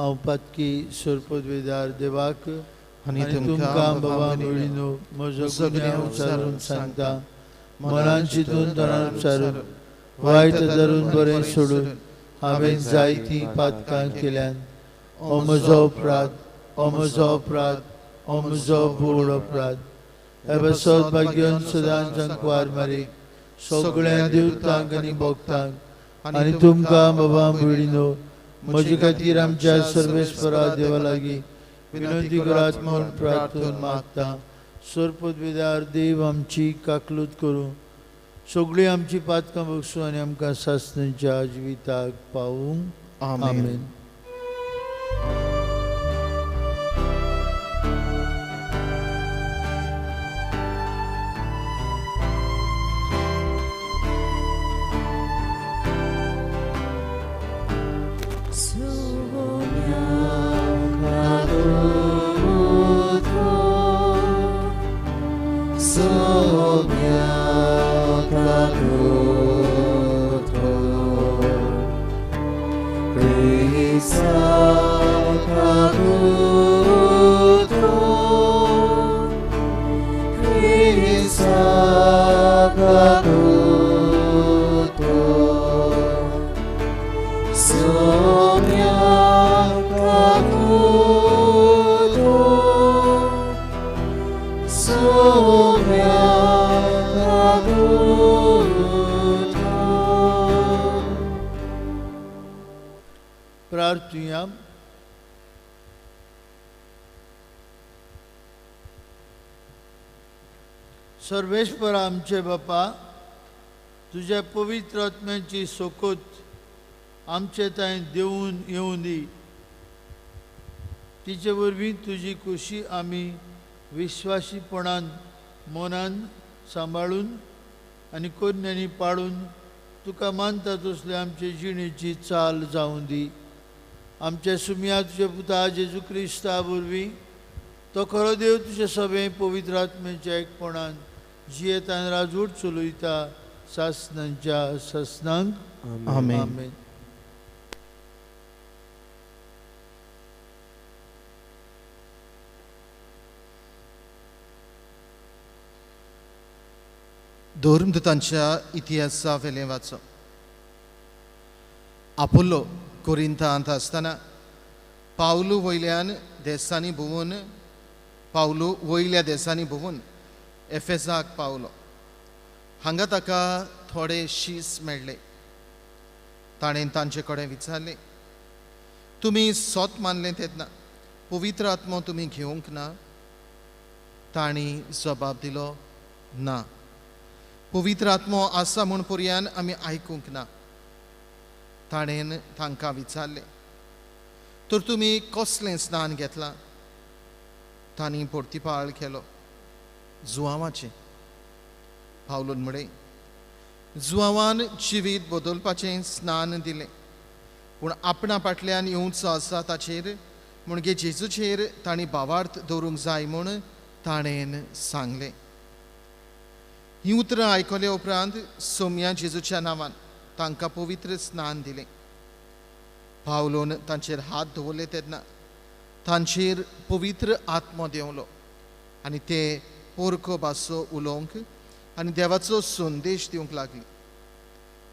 हांव पातकी सोरपदवेदार देवाक आनी आनी तुमकां बाबा मुळिनो म्हजो गुन्यांव उपसारून सांगता, मनान चिंतून तोंडान उपसारून वायट धरून बरें सोडून हांवें जायतीं पातकां केल्यान. हो म्हजो अपराध, हो म्हजो अपराध, हो म्हजो व्हड अपराध. हे बसत भाग्यवन सदांच अंकवार मारी सगळ्या देवतांक आनी भक्तांक आनी तुमकां बाबा मुळिनो म्हजे खातीर आमच्या सर्वेस्परा देवा लागीं विनंती करात म्हूण प्रार्थून मागता. सोरपदवेदार देव आमची काकलूत करूं, सगळीं आमची पातकां बगसूं आनी आमकां सासणेच्या जिविताक पावूंक. आमेन. प्रार्थुया. सर्वेश्वर आमचे बापा, तुझ्या पवित्र आत्म्याची सोकोत आमचे ताई देऊन येवं दी. तिचे वरवीं तुजी खुशी आमी विश्वासीपणान मनान सांबाळून आनी कन्यांनी पाळून तुका मानता तसले आमचे जिणेची चाल जावं दी. आमच्या सुमया तुझे पुता जेजू क्रिस्ता वरवीं तो खरो देव तुजे सभे पवित्र आत्म्याच्या एकपणान जियेत आनी राजवट चलयता सासणांच्या सासणांक. आमेन. धर्मदूतांच्या इतिहासा वेले वाचो. आपोलो कोरिंथांत आसतना पावलू वयल्या देसांनी भोंवून एफेसाक पावलो. हांगा ताका थोडे शीस मेळ्ळे. ताणें तांचे कडेन विचारलें, तुमी सोत मानलें तेन्ना पवित्र आत्मो तुमी घेवंक ना? तांणी जबाब दिलो, ना. पवित्र आत्मो आसा म्हूण पर्यान आमी आयकूंक ना. ताणें तांकां विचारलें, तर तुमी कसलें स्नान घेतलां? तांणी परतिपाळ केलो, जुआंवाचें. पावलोन म्हळें, जुआंवान जिवीत बदलपाचें स्नान दिलें, पूण आपणा फाटल्यान येवचो आसा ताचेर म्हणजे जेजूचेर तांणी भावार्थ दवरूंक जाय म्हूण ताणें सांगलें. ही उतरां आयकल्या उपरांत सोम्या जेजूच्या नांवान तांकां पवित्र स्नान दिलें. पावलोन तांचेर हात दवरले तेन्ना तांचेर पवित्र आत्मो देंवलो आनी ते पोरको भासो उलोवंक आनी देवाचो संदेश दिवंक लागली.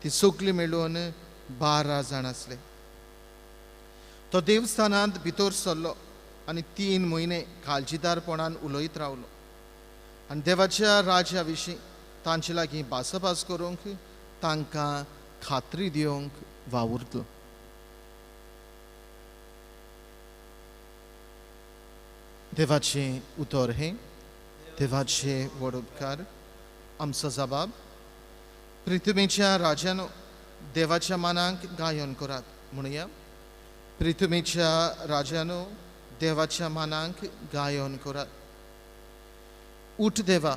ती सगळीं मेळून 12 जाण आसले. तो देवस्थानांत भितर सरलो आनी 3 म्हयने काळजीदारपणान उलयत रावलो आनी देवाच्या राज्या विशीं तांचे लागीं भासाभास करूंक तांकां खात्री दिवंक वावुरलो. देवाचें उतर हें, देवाचे व्हड उपकार. आमचो जबाब, पृथ्वीच्या राजानो देवाच्या मानाक गायन करात. म्हणुया, पृथ्वीच्या राजानो देवाच्या मानाक गायन करात. उठ देवा,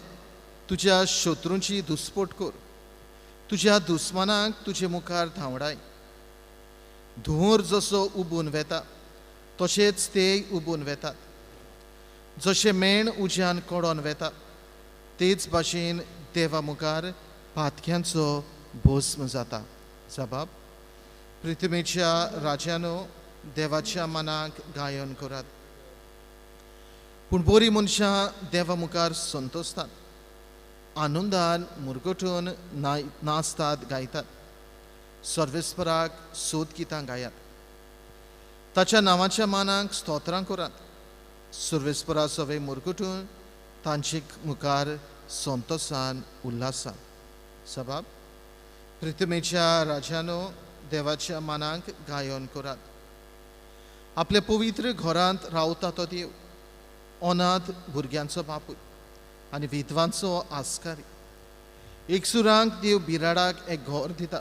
तुज्या शत्रूंची दुस्पट कर. तुज्या दुस्मानाक तुजे मुखार धांवडाय. धुंवर जसो उबून वेता तशेंच ते उबून वेतात. जशें मेण उज्यान कोडोन वेता तेच भाशेन देवा मुखार पातक्यांचो भस्म जाता. जबाब, पृथ्वीच्या राजानो देवाच्या मनाक गायन करात. पूण बरी मनशां देवा मुखार संतोसतात, आनंदान मुरगटून नाचतात गायतात. सर्वेस्पराक सोद गितां गायात, ताच्या नांवाच्या मानाक स्तोत्रां करात. सर्वेस्परा सवे मुरगटून तांचे मुखार संतोसान उल्हासान. सबाब पृथ्वीच्या राजानो देवाच्या मानाक गायन करात. आपल्या पवित्र घरांत रावता तो देव, अनाथ भुरग्यांचो बापूय आनी विधवांचो आस्कारी. एकसुरांक देव बिराडाक एक घर दिता,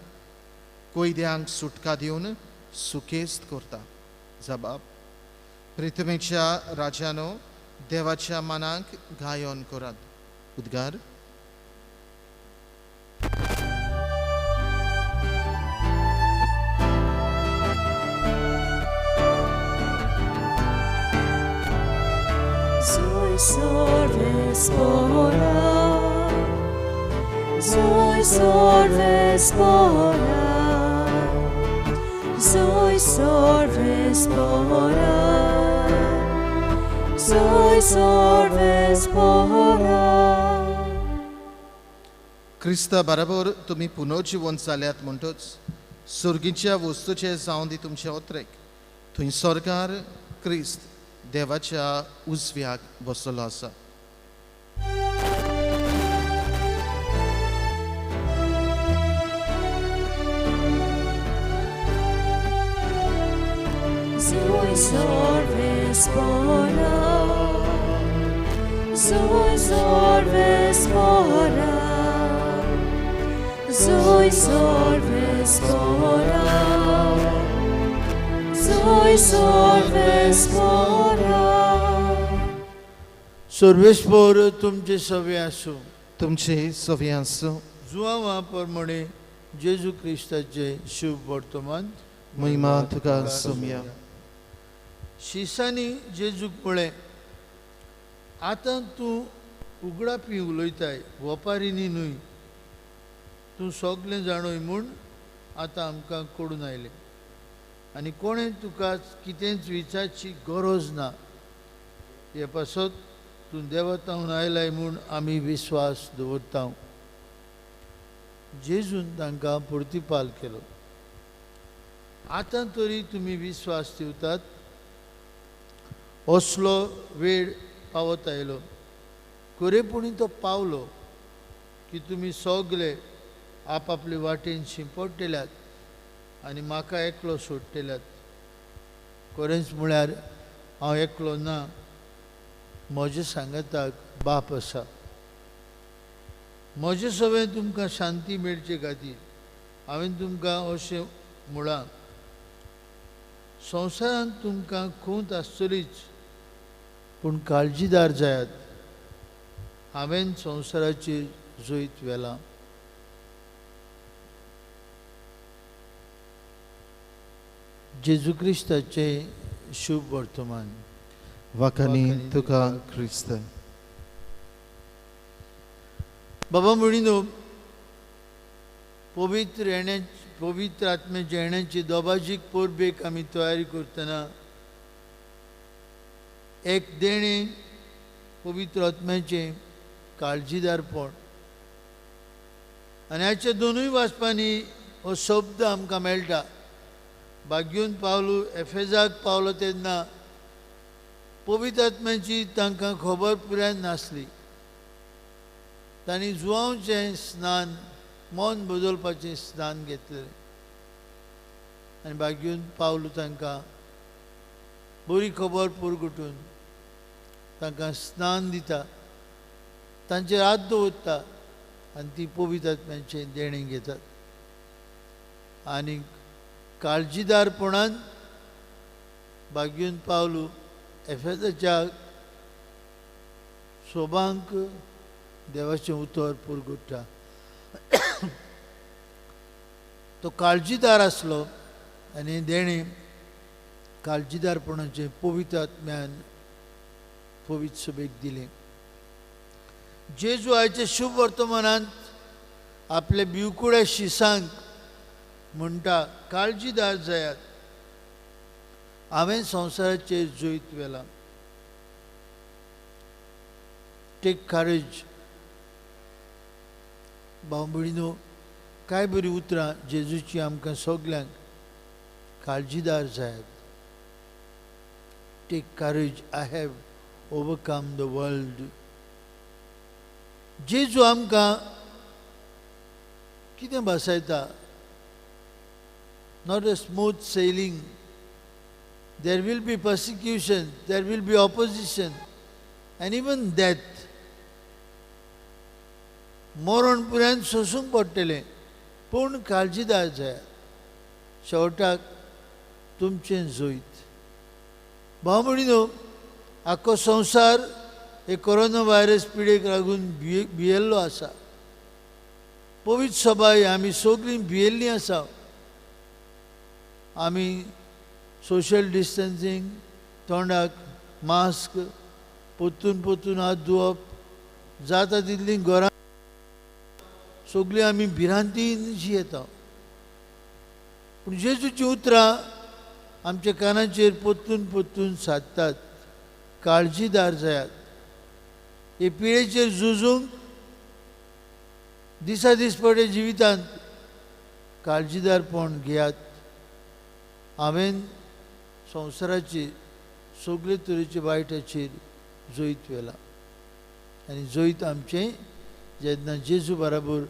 कोयद्यांक सुटका दिवन सुकेस्त करता. जबाब पृथ्वीच्या राजानो देवाच्या मानाक गायन करात. उद्गार Soy sorvespora, soy sorvespora, soy sorvespora, soy sorvespora. Crysta बरोबर तुम्ही पुनर्जीवन जाल्यात म्हणटच सुर्गीच्या वस्तूचे जावन दी तुमचे ओत्रेक. थंय स्वर्गार क्रिस्त देवाच्या उजव्याक बसलो आसा. Soy sorvespora, soy sorvespora, soy sorvespora, soy sorvespora. सर्वेस्पर तुमचे सवे आसूं. तुमचे सवे आसूं. जुवांवा प्रमाणे जेजू क्रिस्ताचे शुभ वर्तमान महिमा तुका सोम्या. शिसांनी जेजूक म्हळें, आतां तूं उगडापी उलयताय, वपारीनी न्हय. तूं सगलें जाणोय म्हूण आतां आमकां कळून आयलें, आनी कोणें तुका कितेंच विचारची गरज ना. हे पासत तूं देवतावन आयलाय म्हूण आमी विस्वास दवरता. जेजून तांकां प्रतिपाल केलो, आतां तरी तुमी विस्वास दिवतात. असलो वेळ पावत आयलो, खरेपणी तो पावलो की तुमी सगळे आपआपले वाटेन शिंपडटेल्यात आनी म्हाका एकलो सोडटेल्यात. खरेंच म्हळ्यार हांव एकलो ना, म्हज्या सांगाताक बाप आसा. म्हजे सवें तुमकां शांती मेळचे खातीर हांवें तुमकां अशें म्हळां, संवसारांत तुमकां खूंत आसतलीच, पूण काळजीदार जायात, हांवें संवसाराचेर जैत व्हेलां. जेजू क्रिस्ताचे शुभ वर्तमान. वाखानी तुका क्रिस्त. बाबा म्हणिनो, पवित्र आत्म्याच्या येण्याची दोबाजीक पोरबेक आमी तयारी करतना एक देणे पवित्र आत्म्याचे काळजीदारपण आनी हाच्या दोनूय वाचपांनी हो शब्द आमकां मेळटा. भाग्यून पावलो एफेजाक पावलो तेन्ना पवित्र आत्म्याची तांकां खबर पुराय नासली. तांणी जुवांवचें स्नान, मन बदलपाचें स्नान घेतलें आनी भाग्यून पावलो तांकां बरी खबर पुरगटून तांकां स्नान दिता, तांचेर हात दवरता आनी ती पवित्र आत्म्याचें देणें घेतात. आनी काळजीदारपणान भाग्यून पावलो एफेसाच्या सोबांक देवाचें उतर पुरगुट्टा. तो काळजीदार आसलो आनी देणें काळजीदारपणाचें पवित्र आत्म्यान पवित्र सभेक दिलें. जेजू आयच्या शुभ वर्तमानांत आपल्या भिवकुड्या शिसांक म्हणटा, काळजीदार जायात. हांवें संवसाराचेर जोईत वेला. Take courage. भाव भयणीनो, काय बरी उतरां जेजूची आमकां सगल्यांक काळजीदार जायात. Take courage, I have overcome the world. Jezu आमकां कितें भासायता? Not a smooth sailing. There will be persecution, there will be opposition and even death. मरण पुरान सोसूंक पडटलें, पूण काळजीदार जाय. शेवटाक तुमचें जोईत. भाव भयणीनो, आख्खो संवसार हे कोरोना व्हायरस पिडेक लागून भियेल्लो आसा. पवित्र सभाय आमी सगळीं भियेल्लीं आसा. आमी सोशल डिस्टन्सिंग, तोंडाक मास्क, पोत्तून हात धुवप, जाता तितलीं घरां सगळीं आमी भिरांतीन जियेता. पूण जेजूची उतरां आमच्या कानाचेर पोत्तून सादतात. काळजीदार जायात. हे पिळेचेर झुजूंक दिसा दिसपटे जिवितांत काळजीदारपण घेयात. हांवें संवसाराचे सगळे तरेचे वायटाचेर जोईत वेला. आनी जोईत आमचें जेन्ना जेजू बराबर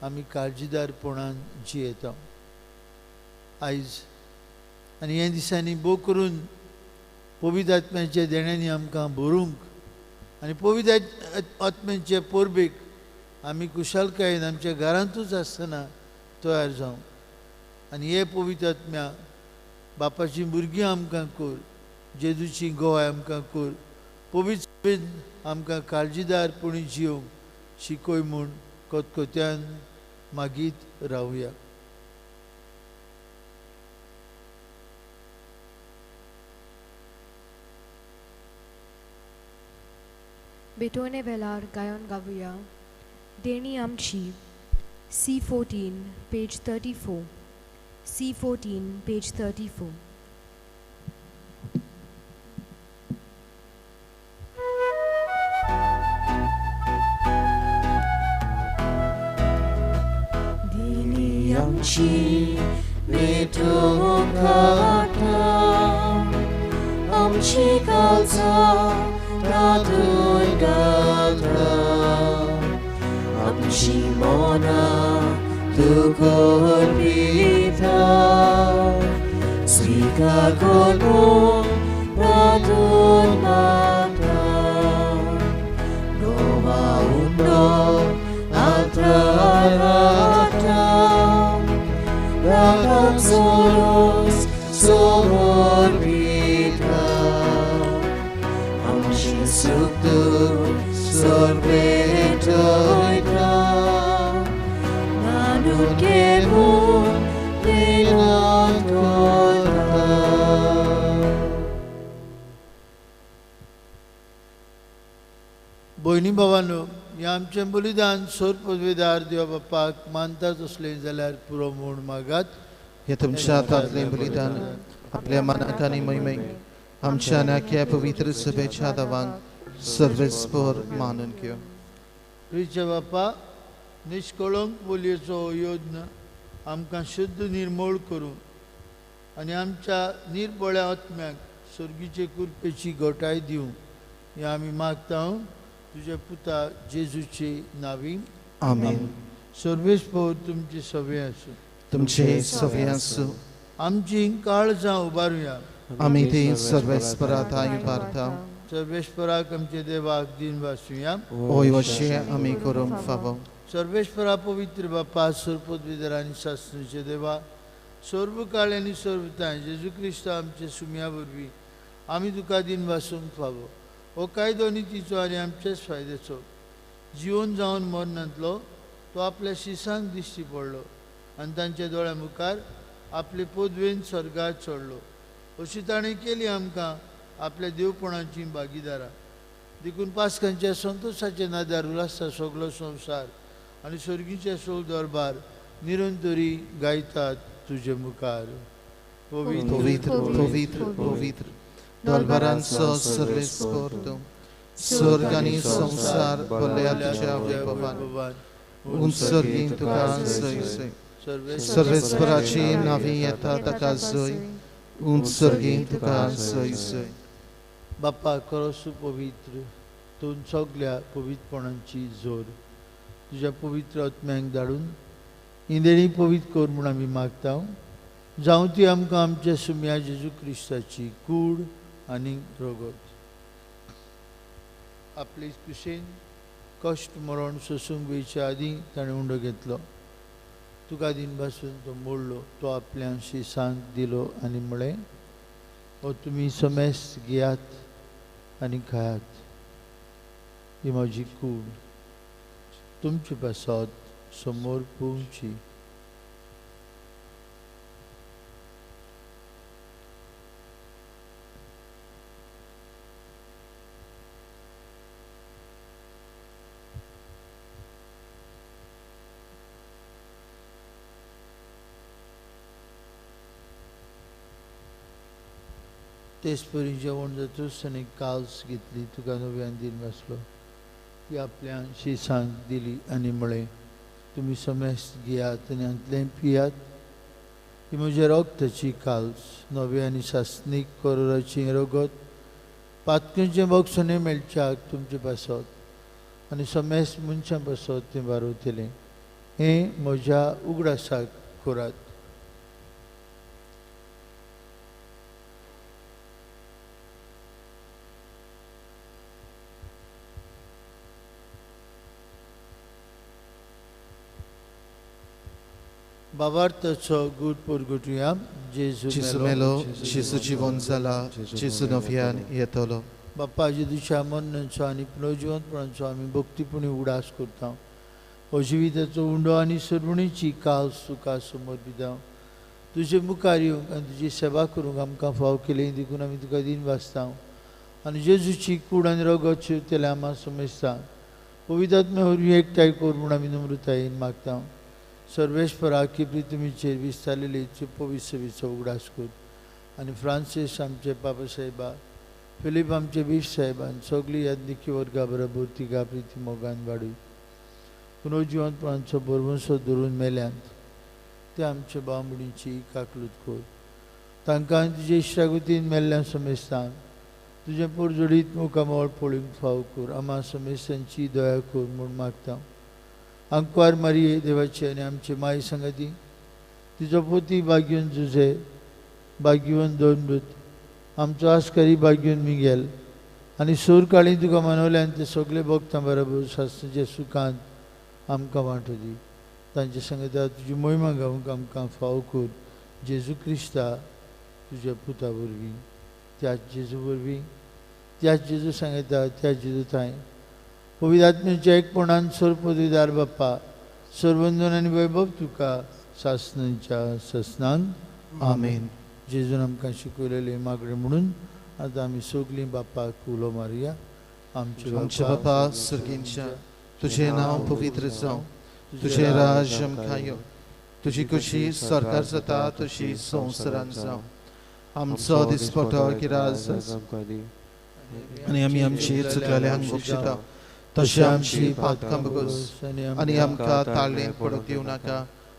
आमी काळजीदारपणान जियेता. आयज आनी ह्या दिसांनी भोव करून पवित्र आत्म्याच्या देण्यांनी आमकां भरूंक आनी पवित्र आत्म्याचे पोरबेक आमी कुशलकायेन आमच्या घरांतूच आसतना तयार जावं. आनी हे पवित्र आत्म्या बापाची भुरगीं आमकां कर, जेजूची गोवाय आमकां कर. पवित्र सभेन आमकां काळजीदारपणी जियोंक शिकोय म्हूण कोतकोत्यान मागीत रावया. बेटोने वेलार गायन गावुया. देणी आमची, C14 पेज 34. C14 page 34. देणी आमची बेटोन खाता, आमची काळजां तातूंत घालता. आमची मोनां तुकोर पिता, स्विकार करून तातूंत मागता. नोवा उंडो आत्राय हाडटा, रागाम सोरोस समोर पिता. आमची सुख सोर्बेत वयता, नानून घेवून वेळांत कोरता. भयणी भावांनो, हें आमचें बलिदान सोर पदवेदार देवा बापाक मानतात असलें जाल्यार पुरो म्हूण मागात. हे तुमच्या हातांतलें बलिदान आपल्या मनाक आनी मैमेक आमच्या नाक्या पवित्र सभेच्या दावांक सर्वेस्पर मानून घेव. प्रिय बापा, निष्कळंक बोलयेचो योजना आमकां शुद्ध निर्मळ करून आनी आमच्या निर्बळ्या आत्म्याक स्वर्गीचे कृपेची घोटाय दिवं हें आमी मागता तुज्या पुता जेजूचे नांवी. आमेन. सर्वेस्पर तुमचे सवे आसूं. तुमचे सवे आसूं. आमची काळजां उबारुया. आमी ती सर्वेस्परात उबारता. सर्वेस्पराक आमचे देवाक दिन वासुया. ओय अशें आमी करूंक फावो. सर्वेस्परा पवित्र बापा, सर्वपदवीधर आनी शास्त्रीचे देवा, सर्व काळ आनी सर्वताय जेजू क्रिस्त आमचे सुम्या वरवीं आमी तुका दिन वासूंक फावो. हो कायदो नितीचो आनी आमच्याच फायद्याचो जिवन जावन मरणांतलो तो आपल्या शिसांक दिश्टी पडलो आनी तांच्या दोळ्या मुखार आपले पदवेन स्वर्गात चडलो. अशी ताणें केली आमकां आपल्या देवपणाची भागीदारां. देखून पास्कांच्या संतोशाचे नादार उलासता सगळो संवसार आनी स्वर्गीचे सोल दरबार निरंतरी गायतात तुजे मुखार. Pavitr, pavitr, pavitr, दलबरांचो सर्वेस्पर तूं स्वर्ग आनी संसार भरल्या तुज्या वैभवान उत्सर्गीं तुका जय जय सर्वेस्पराची नावी येता ताका जय उत्सर्गीं तुका जय जय बाप्पा खरोसू पवित्र तूं सगल्या पवित्रपणांची जोर तुज्या पवित्र आत्म्यांक धाडून इंदेणी पवित्र कर म्हूण आमी मागता जावं ती आमकां आमच्या सुम्या जेजू क्रिस्ताची कूड आनी रगत आपले कुशेन कश्ट मरण सोसूंक वेच्या आदीं ताणें उंडो घेतलो तुका दिन पासून तो मोडलो तो आपल्या शिसांक दिलो आनी म्हळें हो तुमी समेस्त घेयात आनी खायात ही म्हजी कूड तुमचे पासत समोर पोवची तेच परी जेवण जातूच ताणें काल्स घेतली तुका नव्यान दिन वाचलो ती आपल्या शिसांक दिली आनी म्हळें तुमी समेस्त घेयात आनी हातूंतलें पियात ही म्हज्या रगताची काल्स नवे आनी सासनीक करोराची रगत पातकेचें बक्षणें मेळच्याक तुमचे पासत आनी समेस्त मनशां पासत तें बारोवतलें हें म्हज्या उगडासाक करात बाबार्थाचो गूट परगटुया जेजू मेलो जेजू जिवन जाला जेजू नव्यान येतलो बाप्पा जेजूच्या मरणाचो आनी पुनर्जिवंतपणाचो आमी भक्तीपणी उडास करता हो जिविताचो उंडो आनी सरवणीची काल सुका समोर दिता तुजे मुखार येवंक आनी तुजी सेवा करूंक आमकां फाव केलें देखून आमी तुका दिन वाचता आनी जेजूची कूड आनी रगत शिवतले आम्हा समजता पवित्रात्म्या वरवीं एकठांय कर म्हूण आमी नम्रतायेन मागता सर्वेश्वरा की प्रितमीचेर विस्तारलेली पवित्र सेवेचो उगडास कर आनी फ्रांसीस आमचे पापा साहेबा फिलीप आमचे बीश साहेबान सगळी यादनिकी वर्गा बरोबर तिगा प्रिती मोगान वाडूय पुनर्जिवंतपणाचो बरवंसो धरून मेल्यांत ते आमचे बामणीची काकलूत कर तांकां तुजे इश्टागतीन मेल्ल्यां समेस्तां तुजें पोरजोडीत मुखामोळ पळोवंक फाव कर आम्हा समेस्तांची दया कर म्हूण मागता अंकवार मारये देवाची आनी आमचे माय संगती तिजो पोती भाग्यून जुजे भाग्यवन दोनबूत आमचो आस्करी भाग्यून मिगेल आनी सूर काळी तुका मनवल्यान ते सगळे भक्तां बरोबर शास्त्राच्या सुखांत आमकां वांटो दी तांचे संगता तुजी महिमा गावूंक आमकां फाव कर जेजू क्रिस्ता तुज्या पुता वरवीं त्याच जेजू वरवीं त्याच जेजू सांगता त्या जेजू थंय पवित्र आत्म्याच्या एकपणान सोर पदवीदार बाप्पा सर्वंदन आनी वैभव तुका सासनांच्या ससनांक आमेन जेजून आमकां शिकयलेले मागणे म्हणून आतां आमी सगळीं बाप्पाक उलो मारया आमचे बापा सर्गींच्या तुजें नांव पवित्र जावं तुजें राज आमकां यो तुजी कशी सरकार जाता तशी संवसारांत जावं आमचो दिसपटो गिराज आनी आमी आमची चुकलेल्यांक बक्षिता तशें आमची पातकां बगोस आनी आमकां ताळेन पडूंक दिवं नाका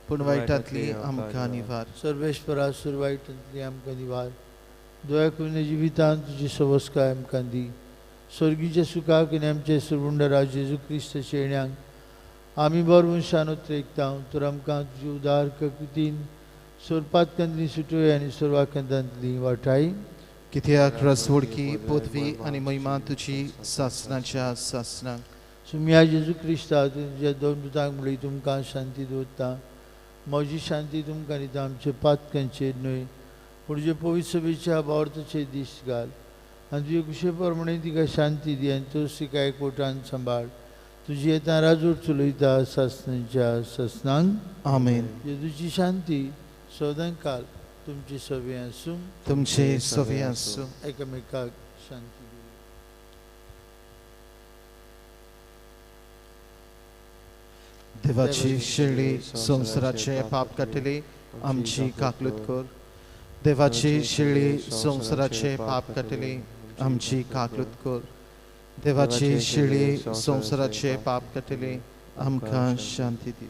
पूण वायटांतली आमकां निवार सर्वेश्वरा सुरवायटांतली आमकां निवार दया करून जिवितांत तुजी सवस्काय आमकां दी स्वर्गीच्या सुखाक आनी आमचे सुरवंडरा जेजू क्रिस्ताच्या येण्याक आमी बरवंशान उतरेकता तर आमकां तुजी उदार कृतीन सोरपातकांतली सुटोय आनी सर्वांकांतांतली वाटाय कित्याक रसवडकी पदवी आनी महिमा तुजी सासनाच्या सासनाक सुम्या जेजू क्रिस्ता तुज्या दोन पुतांक म्हणली तुमकां शांती दवरता म्हजी शांती तुमकां दिता आमचे पातकांचेर न्हय पूण जे पवित्र सभेच्या बावर्थाचे दीस घाल आनी तुजे कुशे प्रमाणे तिका शांती दी आनी तो सिका एकवटान सांबाळ तुजी येता राजूर चलयता सासनांच्या ससनांक आमेन जेजूची शांती सदां काल तुमचे सवे आसूं तुमचे सवे आसूं एकामेकाक शांती दी देवाची शेळी संवसाराचे पाप काटले आमची काकलूत कर देवाची शिळी संवसाराचे पाप काटिली आमची काकलूत कर देवाची शिळी संवसाराचे पाप काटिली आमकां शांती दी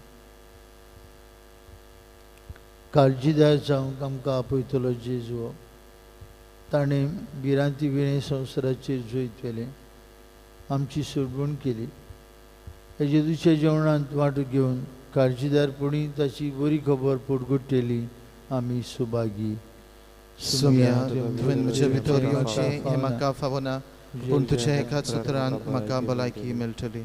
काळजीदार जावंक आमकां आपयतलो जेजू ताणें भिरांती विणे संवसाराचेर जोईत वेलें आमची सोडवण केली हे जेजूच्या जेवणांत वांटो घेवन काळजीदारपणी ताची बरी खबर पोटगुट्टेली आमी सुभागी सुम्या तुवें म्हजे भितर येवचें हें म्हाका फावना पूण तुज्या एकाच उतरान म्हाका भलायकी मेळटली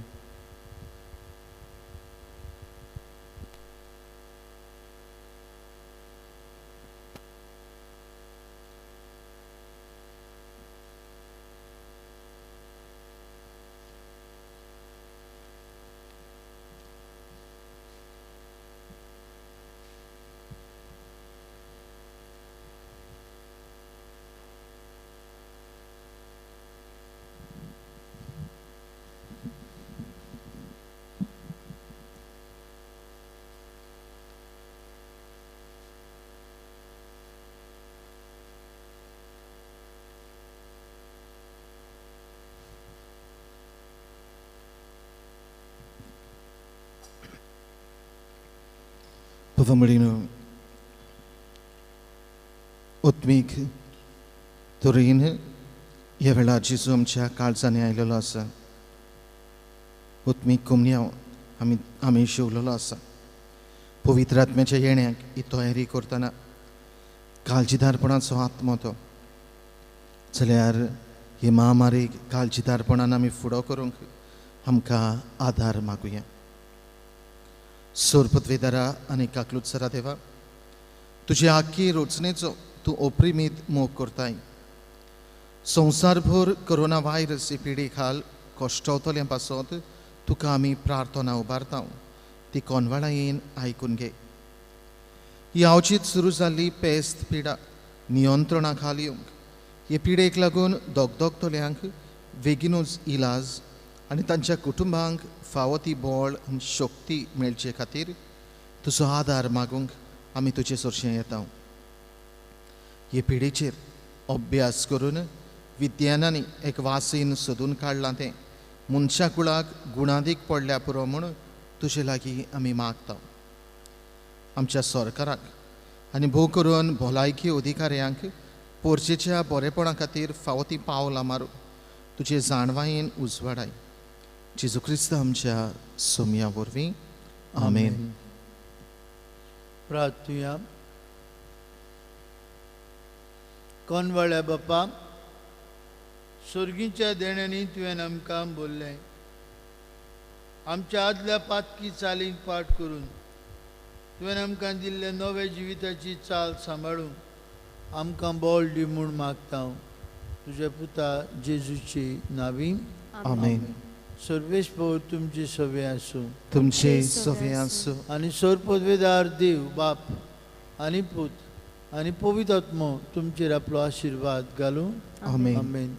Povamolino उत्मीक तुरीन ह्या वेळार जेजू आमच्या काळजांनी आयलेलो आसा उत्मीक कुमन्याव आमी शिवलेलो आसा पवित्र आत्म्याच्या येण्याक ही तयारी करतना काळजीदारपणाचो आत्मो तो जाल्यार ही महामारीक काळजीदारपणान आमी फुडो करूंक आमकां आदार मागुया सोरपत्वेदारा आनी काकलुत्सरा देवा तुजे आख्खी रोचणेचो तूं ओप्रिमीत मोग करताय संवसारभर कोरोना व्हायरस ही पिडी खाल कोश्टवतल्या पासत तुका आमी प्रार्थना उबारता ती कोनवाळा येवन आयकून घे ही आवचीत सुरू जाल्ली पेस्त पिडा नियंत्रणा खाल येवंक हे पिडेक लागून दोगदोगतल्यांक बेगीनूच इलाज आनी तांच्या कुटुंबांक फावो ती बोळ आनी शक्ती मेळचे खातीर तुजो आदार मागूंक आमी तुजे सोरशें येता हे पिडेचेर अभ्यास करून विज्ञानांनी एक वासीन सोदून काडलां तें मनशा कुळाक गुणादीक पडल्या पुरो म्हूण तुजे लागीं आमी मागता आमच्या सरकाराक आनी भोव करून भलायकी अधिकाऱ्यांक पोरचेच्या बरेपणा खातीर फावो ती पावलां मारूं तुजे जाणवायेन उजवाडाय जेजू क्रिस्त आमच्या सोम्या वरवीं आमेन प्रार्थुया कोनवाळ्या बापा स्वर्गीच्या देण्यांनी तुवें आमकां बोल्लें आमच्या आदल्या पातकी चालीक पाठ करून तुवें आमकां दिल्ले नवे जिविताची चाल सांबाळूंक आमकां बोल दी म्हूण मागता तुज्या पुता जेजूची नांवी आमेन सर्वेश पौर तुमची सवे आसूं तुमचे सवे आसूं आनी सोर पदवेदार देव बाप आनी पूत आनी पवित्र आत्मो तुमचेर आपलो आशिर्वाद घालूं आमेन आमेन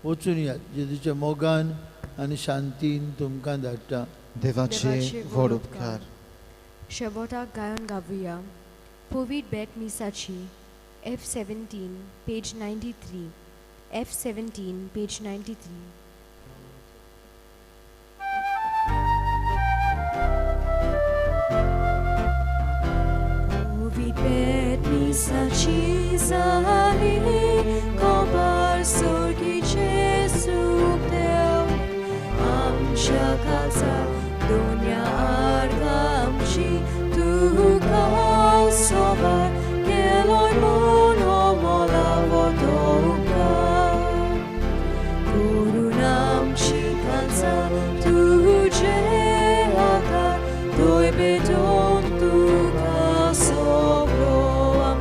वचून या जेजूच्या मोगान आनी शांतीन तुमकां धाडटा देवाचे व्हड उपकार शबोताक गायन गावुया पोवीट बॅक मिसाची F17 page 93 F17 page 93 Misaci zali kobar sorgice subdeu amcia casa dunia argamci tu kausova keloi mono mola vodoka kurunamci casa tu jeata doi beton tu kasobro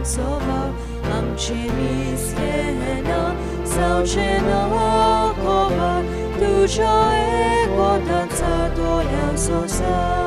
Sova amche miskena sauchena kova tuja ego danza doya sosa